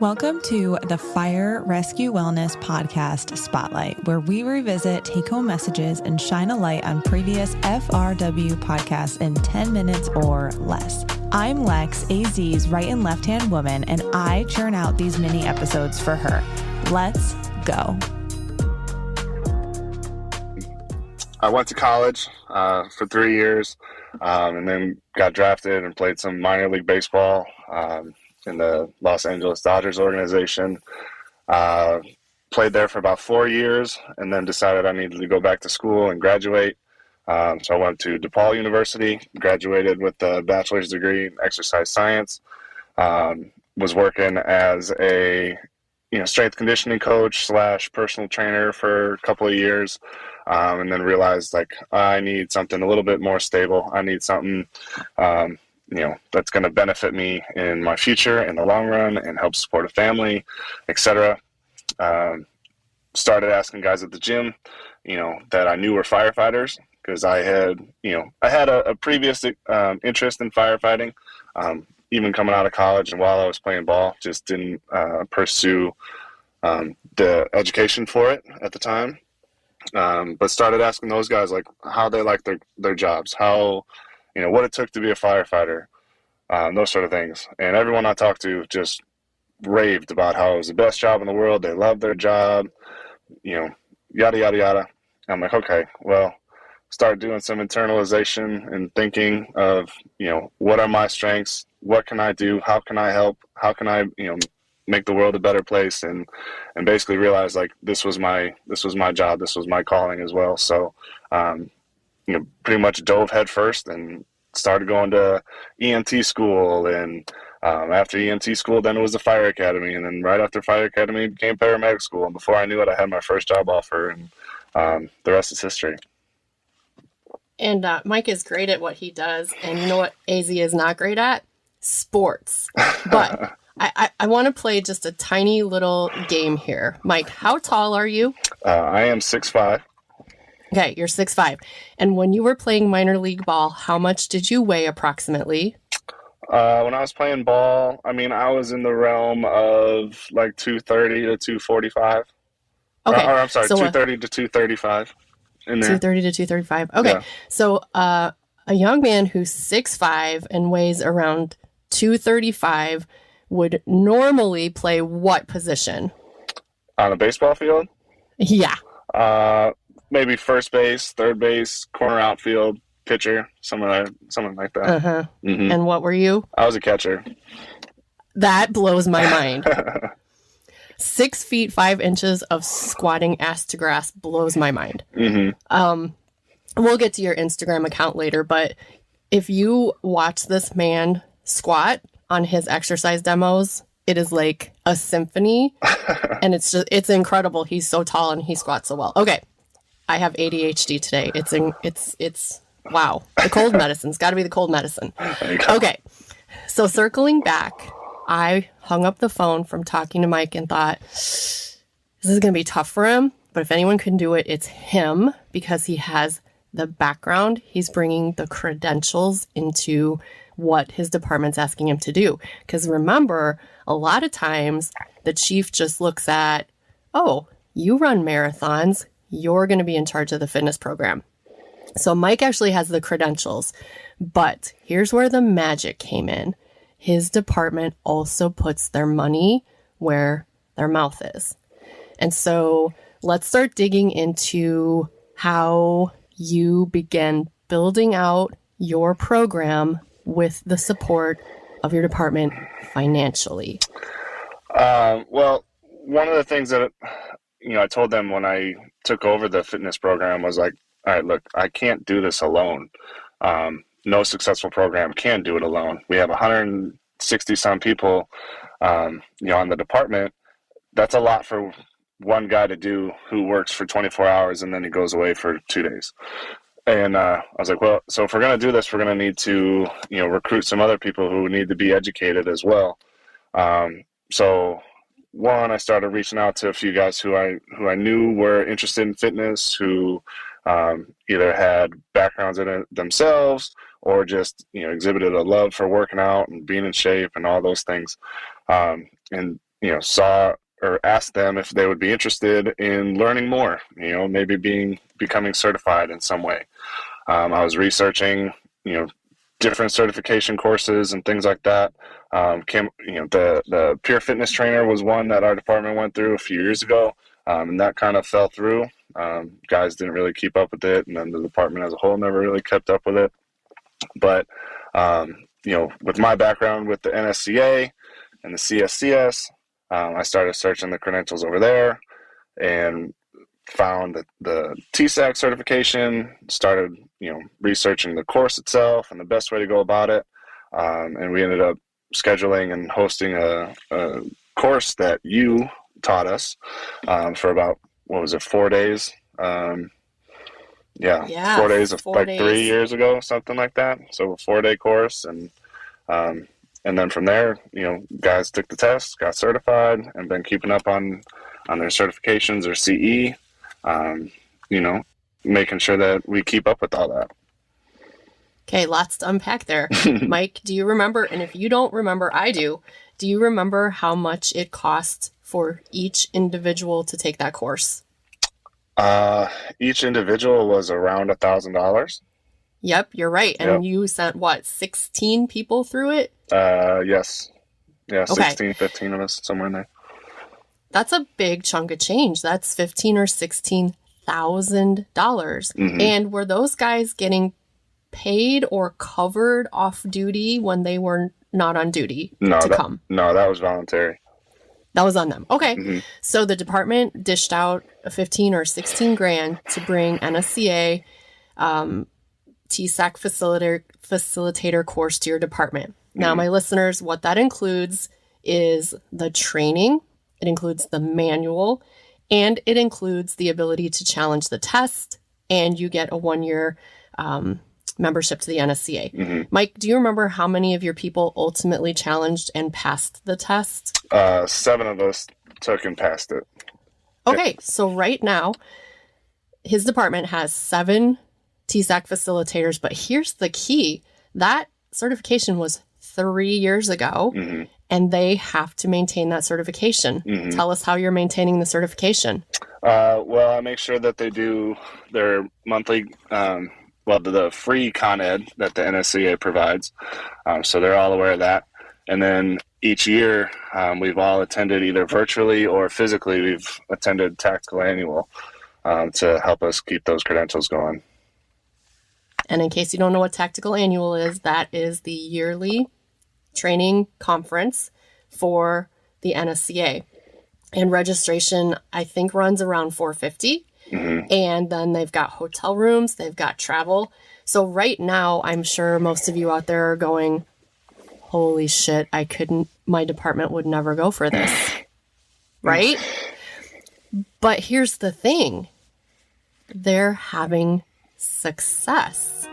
Welcome to the Fire Rescue Wellness Podcast Spotlight, where we revisit take-home messages and shine a light on previous FRW podcasts in 10 minutes or less. I'm Lex, AZ's right and left-hand woman, and I churn out these mini episodes for her. Let's go. I went to college for 3 years and then got drafted and played some minor league baseball in the Los Angeles Dodgers organization. Played there for about 4 years and then decided I needed to go back to school and graduate. So I went to DePaul University, graduated with a bachelor's degree in exercise science, was working as a strength conditioning coach / personal trainer for a couple of years, and then realized I need something a little bit more stable. I need something that's going to benefit me in my future in the long run and help support a family, etc. Started asking guys at the gym, that I knew were firefighters, because I had a previous interest in firefighting, even coming out of college, and while I was playing ball, just didn't pursue the education for it at the time. But started asking those guys how they like their jobs, how what it took to be a firefighter, those sort of things. And everyone I talked to just raved about how it was the best job in the world. They loved their job, yada, yada, yada. I'm like, okay, well, start doing some internalization and thinking of, what are my strengths? What can I do? How can I help? How can I, make the world a better place? And basically realize this was my job. This was my calling as well. So, pretty much dove head first and started going to EMT school. And after EMT school, then it was the fire academy. And then right after fire academy became paramedic school. And before I knew it, I had my first job offer, and the rest is history. And Mike is great at what he does. And you know what AZ is not great at? Sports. But I want to play just a tiny little game here. Mike, how tall are you? I am 6'5". Okay, you're 6'5". And when you were playing minor league ball, how much did you weigh approximately? When I was playing ball, I was in the realm of 230 to 245. Okay. Or I'm sorry, so 230 to 235. In there. 230 to 235. Okay. Yeah. So a young man who's 6'5" and weighs around 235 would normally play what position? On a baseball field? Yeah. Maybe first base, third base, corner outfield, pitcher, something like that. Uh-huh. Mm-hmm. And what were you? I was a catcher. That blows my mind. 6 feet 5 inches of squatting ass to grass blows my mind. Mm-hmm. We'll get to your Instagram account later, but if you watch this man squat on his exercise demos, it is like a symphony, and it's incredible. He's so tall and he squats so well. Okay. I have ADHD today. It's wow. The cold medicine's got to be the cold medicine. Okay. So circling back, I hung up the phone from talking to Mike and thought, this is going to be tough for him, but if anyone can do it, it's him, because he has the background. He's bringing the credentials into what his department's asking him to do. Because remember, a lot of times the chief just looks at, oh, you run marathons, you're going to be in charge of the fitness program. So Mike actually has the credentials, but here's where the magic came in. His department also puts their money where their mouth is. And so let's start digging into how you began building out your program with the support of your department financially. Well, one of the things that, I told them when I took over the fitness program was all right, look, I can't do this alone. No successful program can do it alone. We have 160 some people, on the department. That's a lot for one guy to do who works for 24 hours and then he goes away for 2 days. And I was like, well, so if we're going to do this, we're going to need to, recruit some other people who need to be educated as well. So one, I started reaching out to a few guys who I knew were interested in fitness, who either had backgrounds in it themselves or just exhibited a love for working out and being in shape and all those things. And saw or asked them if they would be interested in learning more, maybe becoming certified in some way. I was researching, different certification courses and things like that. The peer fitness trainer was one that our department went through a few years ago, and that kind of fell through. Guys didn't really keep up with it, and then the department as a whole never really kept up with it. But, with my background with the NSCA and the CSCS, I started searching the credentials over there and found the TSAC certification, started, researching the course itself and the best way to go about it. And we ended up scheduling and hosting a course that you taught us for about, 4 days? 4 days of 4 days. 3 years ago, something like that. So a 4-day course. And then from there, guys took the test, got certified, and been keeping up on their certifications or CE, making sure that we keep up with all that. Okay, lots to unpack there. Mike, do you remember, and if you don't remember, I do you remember how much it cost for each individual to take that course? Each individual was around $1,000. Yep, you're right. And you sent, 16 people through it? Yes. Yeah, okay. 16, 15 of us, somewhere in there. That's a big chunk of change. That's $15,000 or $16,000. Mm-hmm. And were those guys getting paid or covered off duty when they were not on duty come? No, that was voluntary. That was on them. Okay. Mm-hmm. So the department dished out a 15 or 16 grand to bring NSCA TSAC facilitator course to your department. Mm-hmm. Now, my listeners, what that includes is the training, it includes the manual, and it includes the ability to challenge the test, and you get a 1-year membership to the NSCA. Mm-hmm. Mike, do you remember how many of your people ultimately challenged and passed the test? 7 of us took and passed it. Okay, so right now, his department has 7 TSAC facilitators, but here's the key. That certification was 3 years ago, mm-hmm. and they have to maintain that certification. Mm-hmm. Tell us how you're maintaining the certification. Well, I make sure that they do their monthly, the free Con Ed that the NSCA provides. So they're all aware of that. And then each year, we've all attended either virtually or physically, we've attended Tactical Annual to help us keep those credentials going. And in case you don't know what Tactical Annual is, that is the yearly training conference for the NSCA. And registration, I think, runs around $450. Mm-hmm. And then they've got hotel rooms, they've got travel. So right now, I'm sure most of you out there are going, holy shit, my department would never go for this. Right? But here's the thing. They're having success.